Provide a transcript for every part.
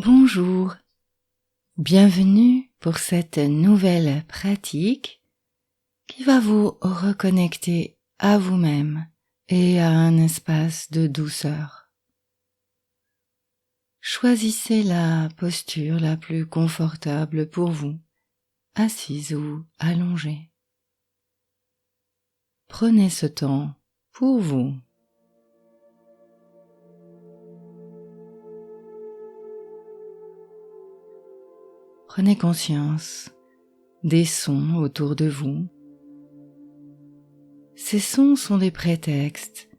Bonjour, bienvenue pour cette nouvelle pratique qui va vous reconnecter à vous-même et à un espace de douceur. Choisissez la posture la plus confortable pour vous, assise ou allongée. Prenez ce temps pour vous. Prenez conscience des sons autour de vous. Ces sons sont des prétextes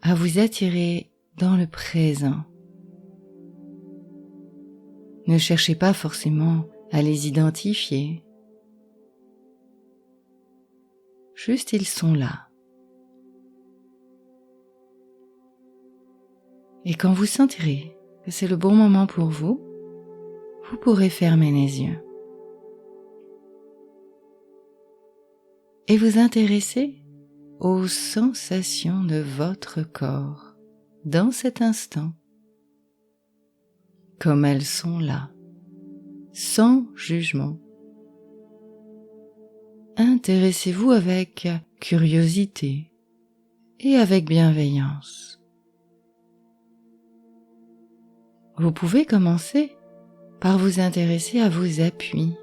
à vous attirer dans le présent. Ne cherchez pas forcément à les identifier. Juste ils sont là. Et quand vous sentirez que c'est le bon moment pour vous, vous pourrez fermer les yeux. Et vous intéresser aux sensations de votre corps dans cet instant, comme elles sont là, sans jugement. Intéressez-vous avec curiosité et avec bienveillance. Vous pouvez commencer par vous intéresser à vos appuis,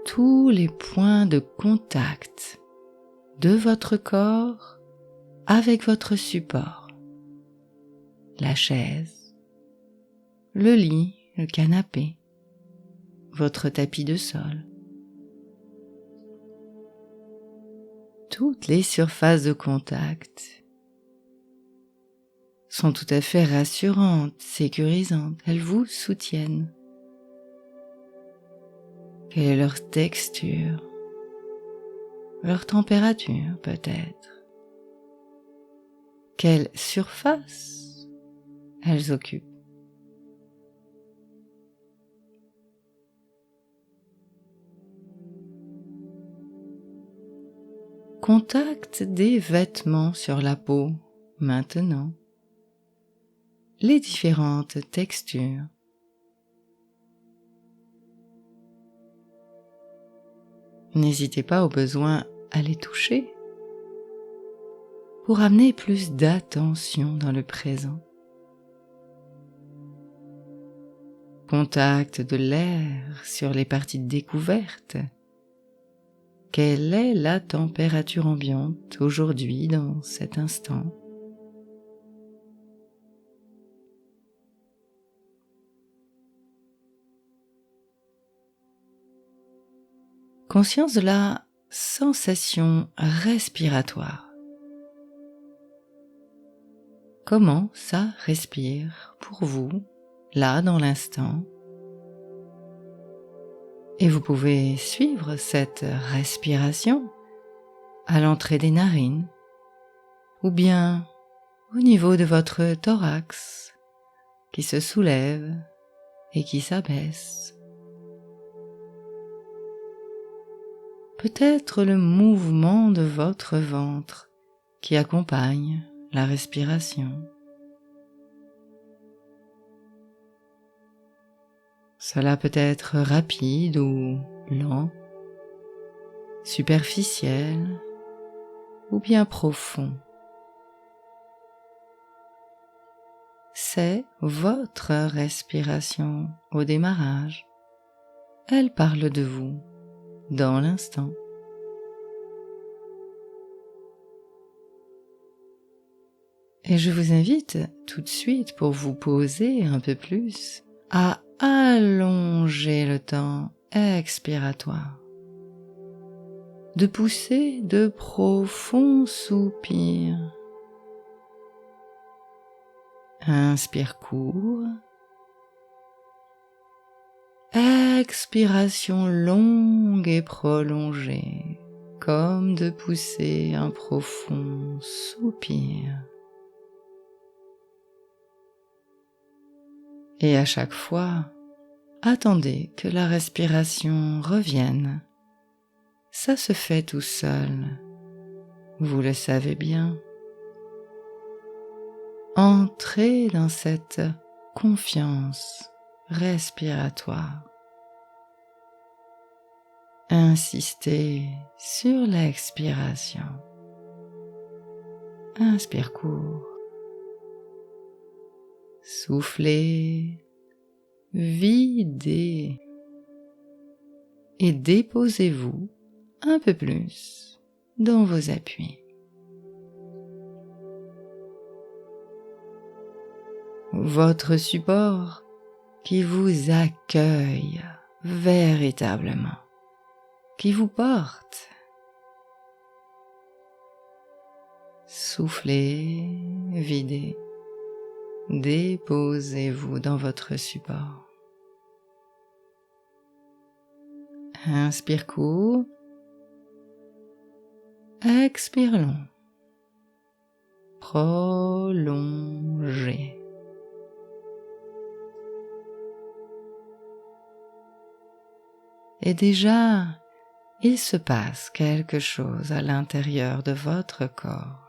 tous les points de contact de votre corps avec votre support, la chaise, le lit, le canapé, votre tapis de sol. Toutes les surfaces de contact sont tout à fait rassurantes, sécurisantes, elles vous soutiennent. Quelle est leur texture, leur température peut-être? Quelle surface elles occupent? Contact des vêtements sur la peau maintenant. Les différentes textures. N'hésitez pas au besoin à les toucher pour amener plus d'attention dans le présent. Contact de l'air sur les parties découvertes. Quelle est la température ambiante aujourd'hui dans cet instant? Conscience de la sensation respiratoire. Comment ça respire pour vous, là dans l'instant? Et vous pouvez suivre cette respiration à l'entrée des narines ou bien au niveau de votre thorax qui se soulève et qui s'abaisse. Peut-être le mouvement de votre ventre qui accompagne la respiration. Cela peut être rapide ou lent, superficiel ou bien profond. C'est votre respiration au démarrage. Elle parle de vous dans l'instant. Et je vous invite tout de suite, pour vous poser un peu plus, à allonger le temps expiratoire, de pousser de profonds soupirs. Inspire court, expiration longue et prolongée, comme de pousser un profond soupir. Et à chaque fois, attendez que la respiration revienne. Ça se fait tout seul, vous le savez bien. Entrez dans cette confiance respiratoire. Insistez sur l'expiration. Inspire court. Soufflez, videz et déposez-vous un peu plus dans vos appuis. Votre support qui vous accueille véritablement, qui vous porte. Soufflez, videz, déposez-vous dans votre support. Inspire court, expire long, prolongez. Et déjà, il se passe quelque chose à l'intérieur de votre corps.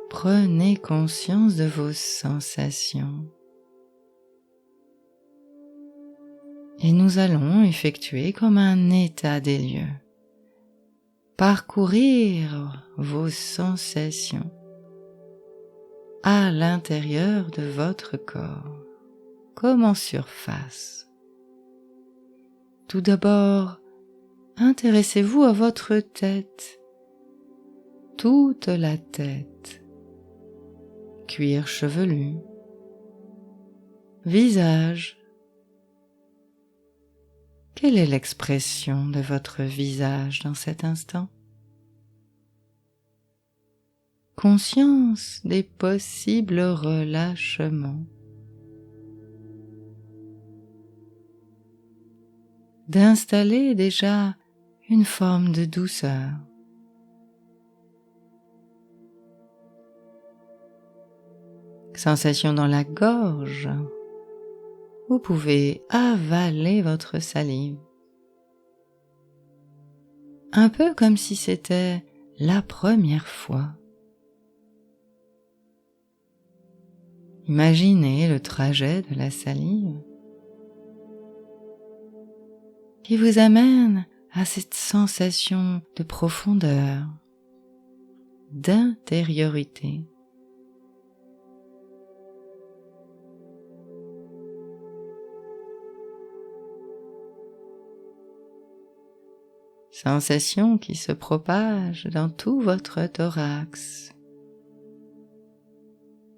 Prenez conscience de vos sensations. Et nous allons effectuer comme un état des lieux. Parcourir vos sensations à l'intérieur de votre corps, comme en surface. Tout d'abord, intéressez-vous à votre tête, toute la tête, cuir chevelu, visage. Quelle est l'expression de votre visage dans cet instant? Conscience des possibles relâchements, d'installer déjà une forme de douceur. Sensation dans la gorge. Vous pouvez avaler votre salive. Un peu comme si c'était la première fois. Imaginez le trajet de la salive qui vous amène à cette sensation de profondeur, d'intériorité. Sensation qui se propage dans tout votre thorax,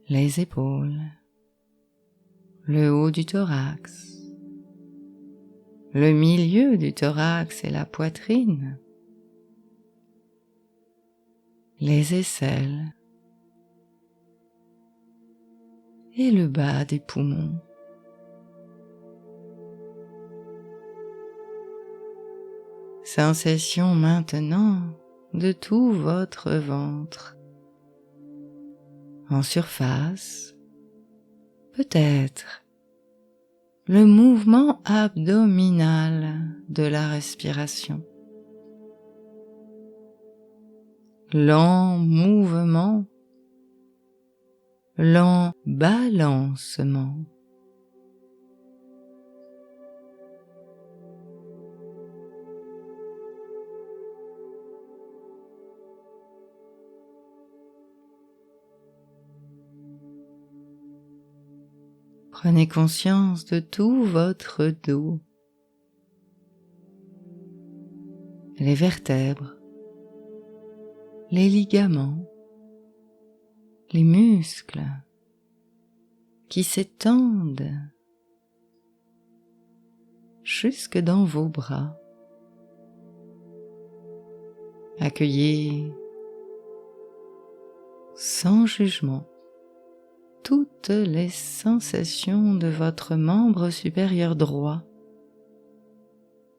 les épaules, le haut du thorax, le milieu du thorax et la poitrine, les aisselles et le bas des poumons. Sensation maintenant de tout votre ventre. En surface, peut-être le mouvement abdominal de la respiration. Lent mouvement, lent balancement. Prenez conscience de tout votre dos, les vertèbres, les ligaments, les muscles qui s'étendent jusque dans vos bras. Accueillez sans jugement toutes les sensations de votre membre supérieur droit,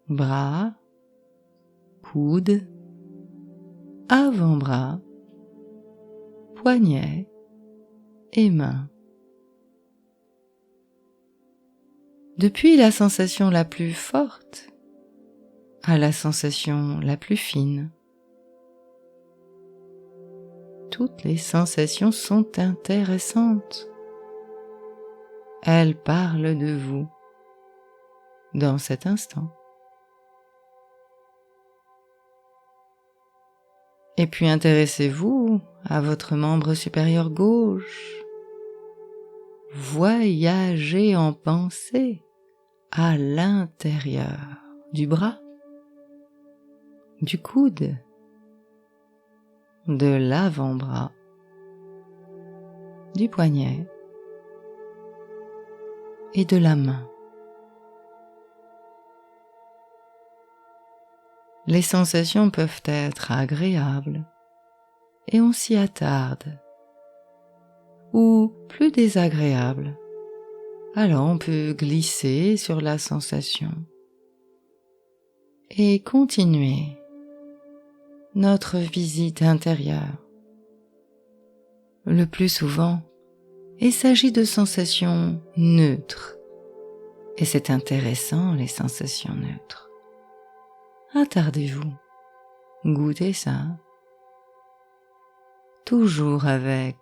bras, coude, avant-bras, poignets et mains. Depuis la sensation la plus forte à la sensation la plus fine. toutes les sensations sont intéressantes. Elles parlent de vous dans cet instant. Et puis intéressez-vous à votre membre supérieur gauche. Voyagez en pensée à l'intérieur du bras, du coude, de l'avant-bras, du poignet et de la main. Les sensations peuvent être agréables et on s'y attarde, ou plus désagréables. Alors on peut glisser sur la sensation et continuer notre visite intérieure. Le plus souvent, il s'agit de sensations neutres, et c'est intéressant les sensations neutres. Attardez-vous, goûtez ça, toujours avec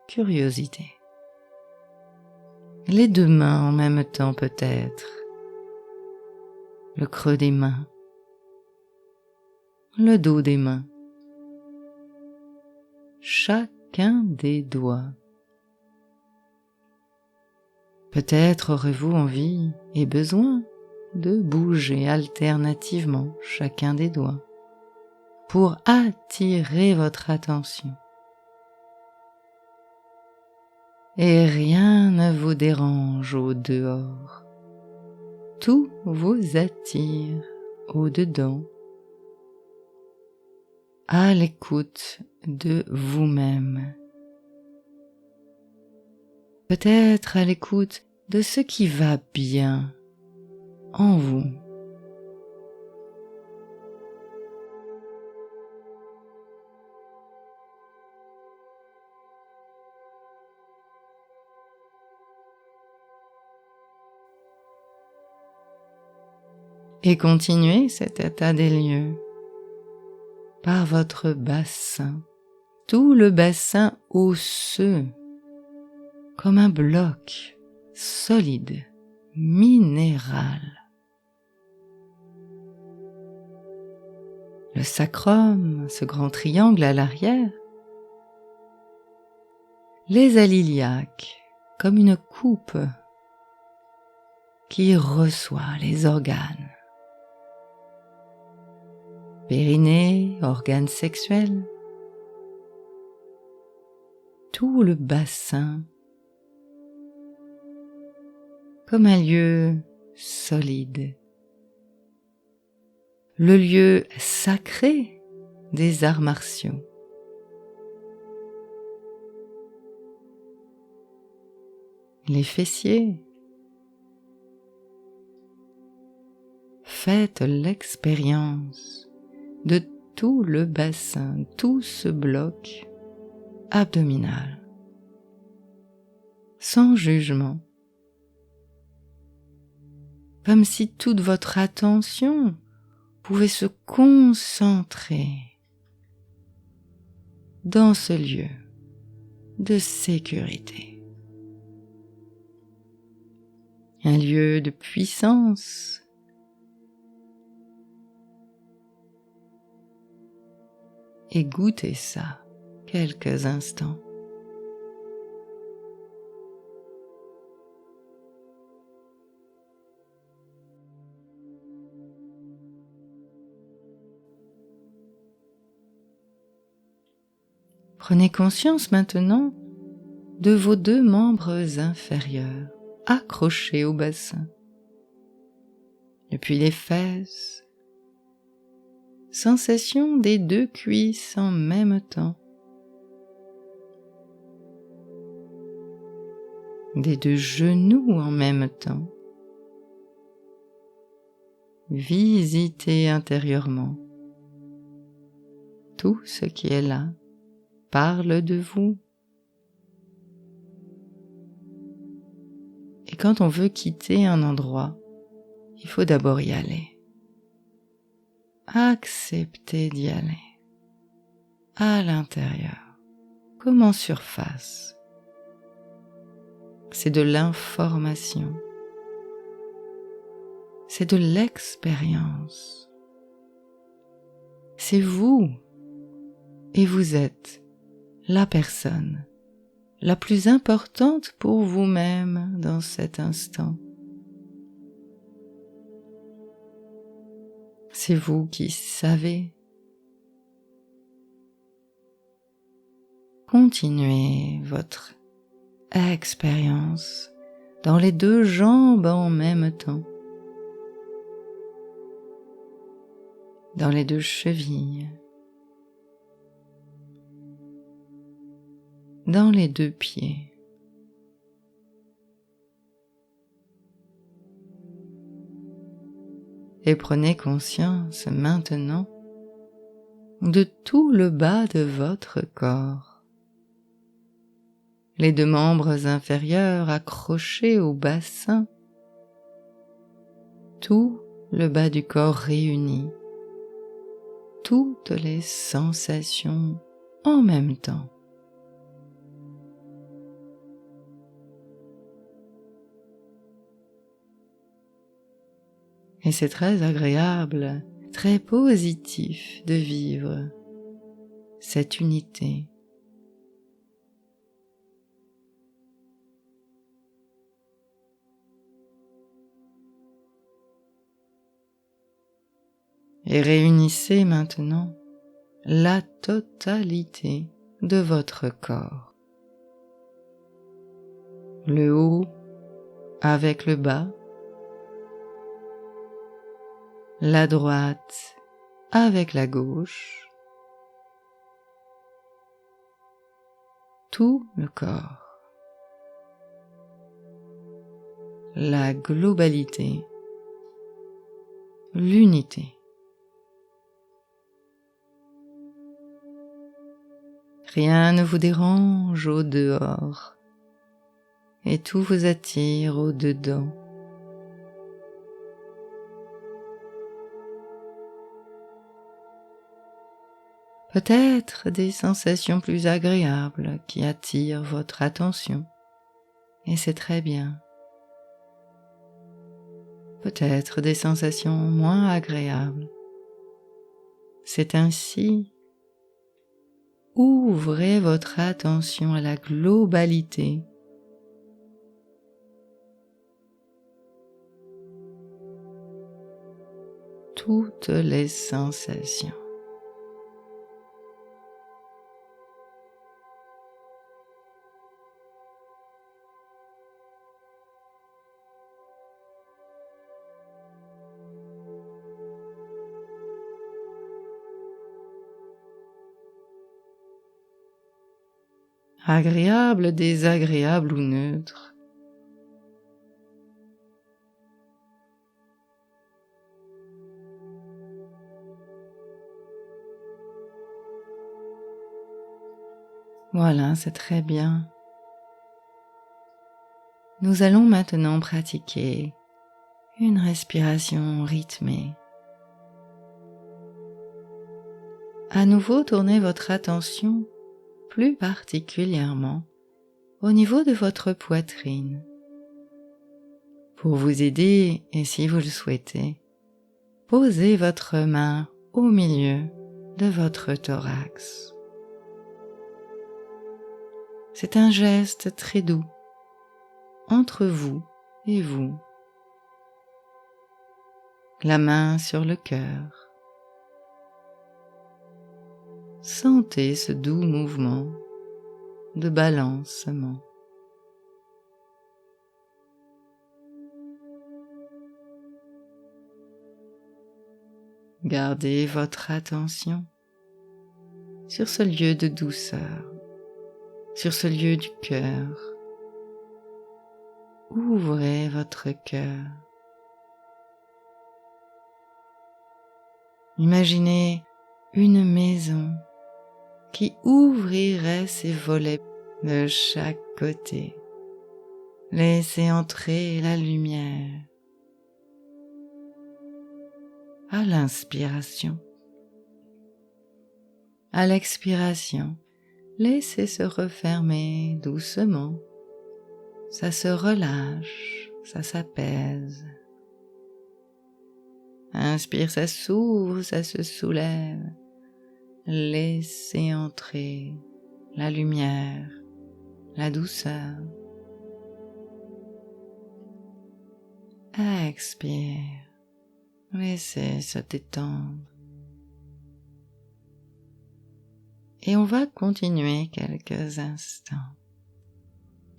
curiosité. Les deux mains en même temps peut-être, le creux des mains, le dos des mains, chacun des doigts. Peut-être aurez-vous envie et besoin de bouger alternativement chacun des doigts pour attirer votre attention. Et rien ne vous dérange au dehors. Tout vous attire au dedans, à l'écoute de vous-même. Peut-être à l'écoute de ce qui va bien en vous. Et continuez cet état des lieux par votre bassin, tout le bassin osseux, comme un bloc solide, minéral. Le sacrum, ce grand triangle à l'arrière. Les aliiliaques, comme une coupe qui reçoit les organes. Périnée, organes sexuels. Tout le bassin, comme un lieu solide. Le lieu sacré des arts martiaux. Les fessiers. Faites l'expérience de tout le bassin, tout ce bloc abdominal, sans jugement, comme si toute votre attention pouvait se concentrer dans ce lieu de sécurité. Un lieu de puissance. Et goûtez ça quelques instants. Prenez conscience maintenant de vos deux membres inférieurs accrochés au bassin, depuis les fesses, sensation des deux cuisses en même temps, des deux genoux en même temps. Visitez intérieurement tout ce qui est là, parle de vous. Et quand on veut quitter un endroit, il faut d'abord y aller. Acceptez d'y aller, à l'intérieur. comme en surface. C'est de l'information. C'est de l'expérience. C'est vous, et vous êtes la personne la plus importante pour vous-même dans cet instant. C'est vous qui savez. Continuez votre expérience dans les deux jambes en même temps, dans les deux chevilles, dans les deux pieds. Et prenez conscience maintenant de tout le bas de votre corps. Les deux membres inférieurs accrochés au bassin, tout le bas du corps réuni, toutes les sensations en même temps. Et c'est très agréable, très positif de vivre cette unité. Et réunissez maintenant la totalité de votre corps. Le haut avec le bas, la droite avec la gauche, tout le corps, la globalité, l'unité. Rien ne vous dérange au dehors et tout vous attire au dedans. Peut-être des sensations plus agréables qui attirent votre attention, et c'est très bien. Peut-être des sensations moins agréables. C'est ainsi. Ouvrez votre attention à la globalité. Toutes les sensations. Agréable, désagréable ou neutre. Voilà, c'est très bien. Nous allons maintenant pratiquer une respiration rythmée. À nouveau, tournez votre attention plus particulièrement au niveau de votre poitrine. Pour vous aider, et si vous le souhaitez, posez votre main au milieu de votre thorax. C'est un geste très doux entre vous et vous. La main sur le cœur. Sentez ce doux mouvement de balancement. Gardez votre attention sur ce lieu de douceur, sur ce lieu du cœur. Ouvrez votre cœur. Imaginez une maison qui ouvrirait ses volets de chaque côté. Laissez entrer la lumière. À l'inspiration. À l'expiration, laissez se refermer doucement. Ça se relâche, ça s'apaise. Inspire, ça s'ouvre, ça se soulève. Laissez entrer la lumière, la douceur. Expire, laissez se détendre. Et on va continuer quelques instants.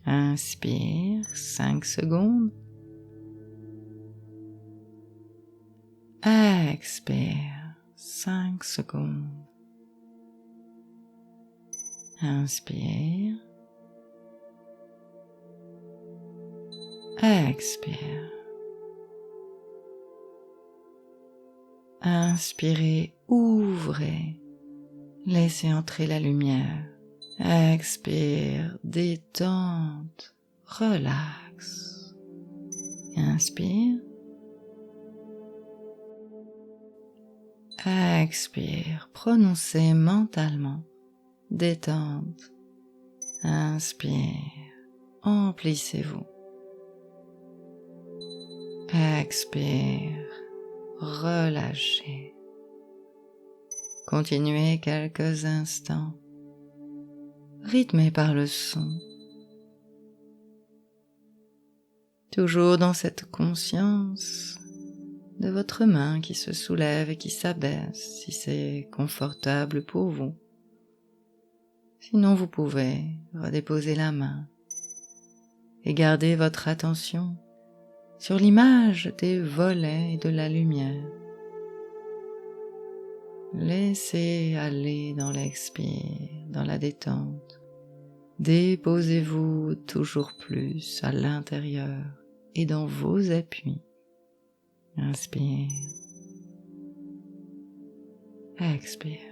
Inspire 5 secondes. Expire 5 secondes. Inspire. Expire. Inspirez, ouvrez. Laissez entrer la lumière. Expire, détente, relax. Inspire. Expire, prononcez mentalement. Détente. Inspire, emplissez-vous. Expire, relâchez. Continuez quelques instants, rythmé par le son. Toujours dans cette conscience de votre main qui se soulève et qui s'abaisse si c'est confortable pour vous. Sinon, vous pouvez redéposer la main et garder votre attention sur l'image des volets et de la lumière. Laissez aller dans l'expire, dans la détente. Déposez-vous toujours plus à l'intérieur et dans vos appuis. Inspire. Expire.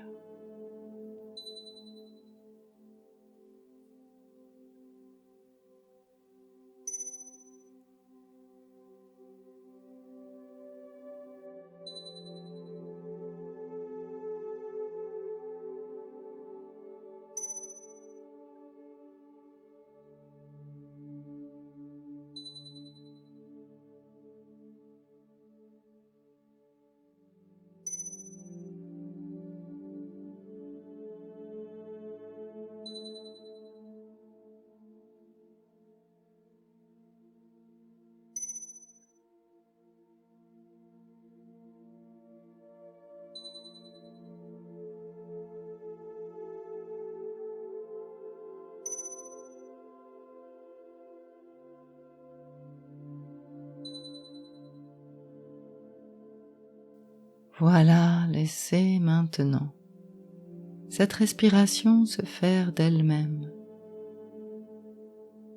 Voilà, laissez maintenant cette respiration se faire d'elle-même.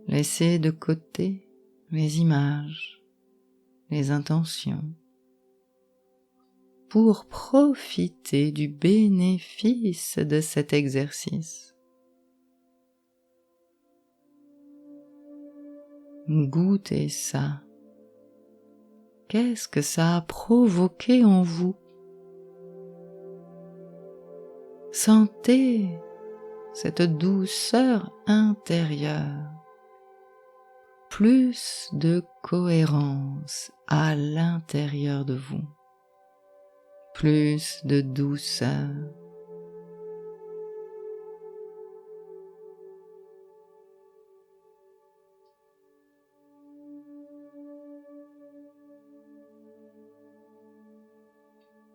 Laissez de côté les images, les intentions, pour profiter du bénéfice de cet exercice. Goûtez ça. Qu'est-ce que ça a provoqué en vous? Sentez cette douceur intérieure, plus de cohérence à l'intérieur de vous, plus de douceur.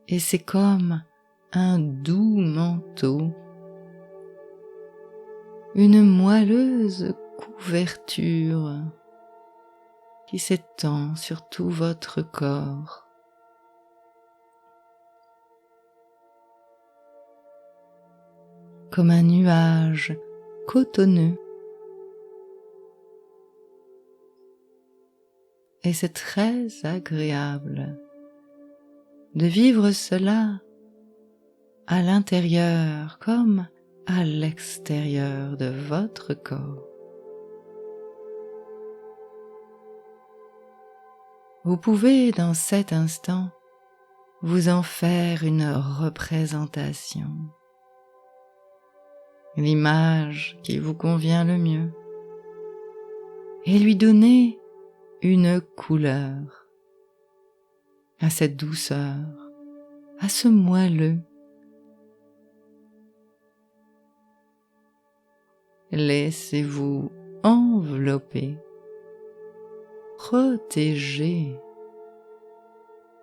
Et c'est comme un doux manteau, une moelleuse couverture qui s'étend sur tout votre corps. Comme un nuage cotonneux. Et c'est très agréable de vivre cela à l'intérieur comme à l'extérieur de votre corps. Vous pouvez dans cet instant vous en faire une représentation, l'image qui vous convient le mieux et lui donner une couleur à cette douceur, à ce moelleux. Laissez-vous envelopper, protéger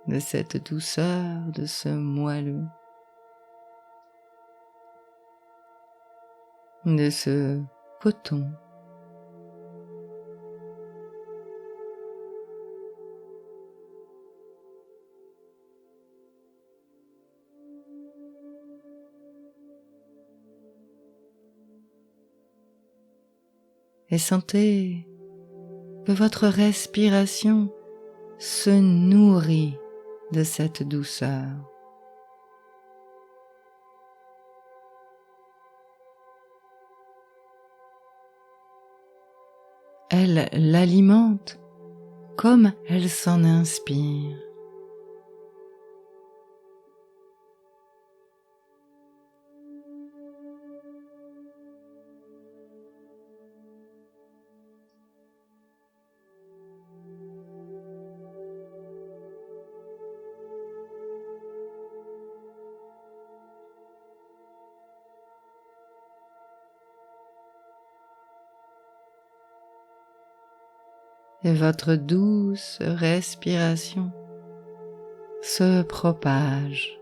de cette douceur, de ce moelleux, de ce coton. Et sentez que votre respiration se nourrit de cette douceur. Elle l'alimente comme elle s'en inspire. Et votre douce respiration se propage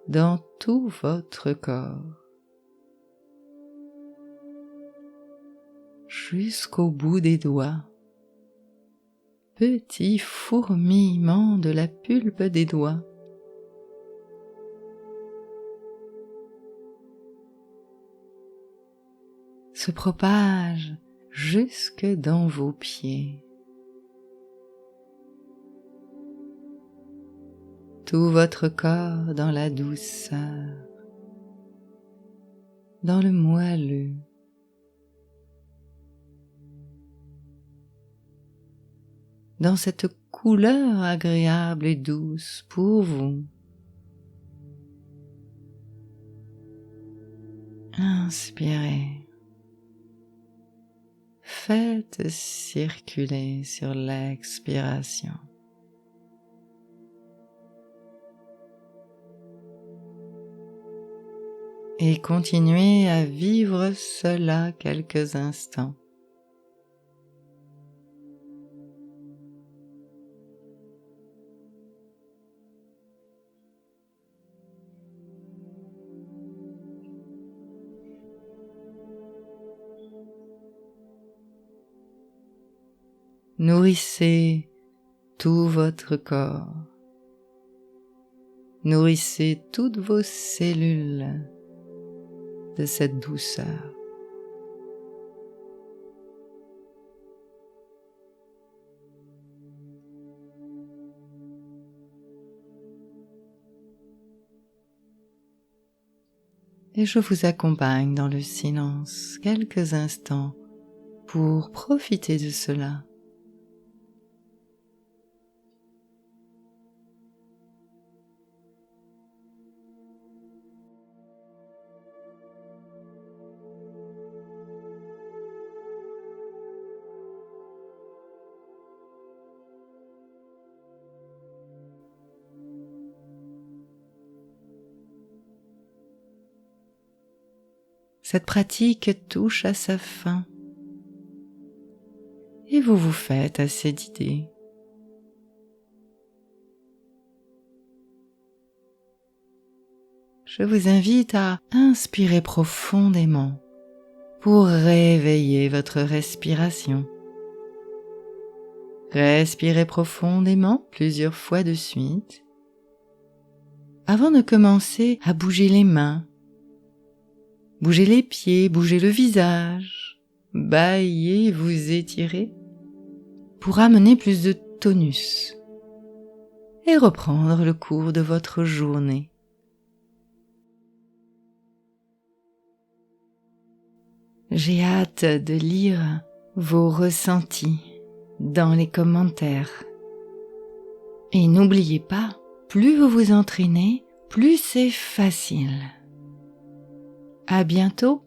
dans tout votre corps, jusqu'au bout des doigts, petit fourmillement de la pulpe des doigts, se propage jusque dans vos pieds. Tout votre corps dans la douceur, dans le moelleux, dans cette couleur agréable et douce pour vous. Inspirez. Faites circuler sur l'expiration. Et continuez à vivre cela quelques instants. Nourrissez tout votre corps. Nourrissez toutes vos cellules de cette douceur. Et je vous accompagne dans le silence quelques instants pour profiter de cela. Cette pratique touche à sa fin et vous vous faites assez d'idées. Je vous invite à inspirer profondément pour réveiller votre respiration. Respirez profondément plusieurs fois de suite avant de commencer à bouger les mains, bouger les pieds, bouger le visage, bâiller, vous étirer pour amener plus de tonus et reprendre le cours de votre journée. J'ai hâte de lire vos ressentis dans les commentaires. Et n'oubliez pas, plus vous vous entraînez, plus c'est facile. À bientôt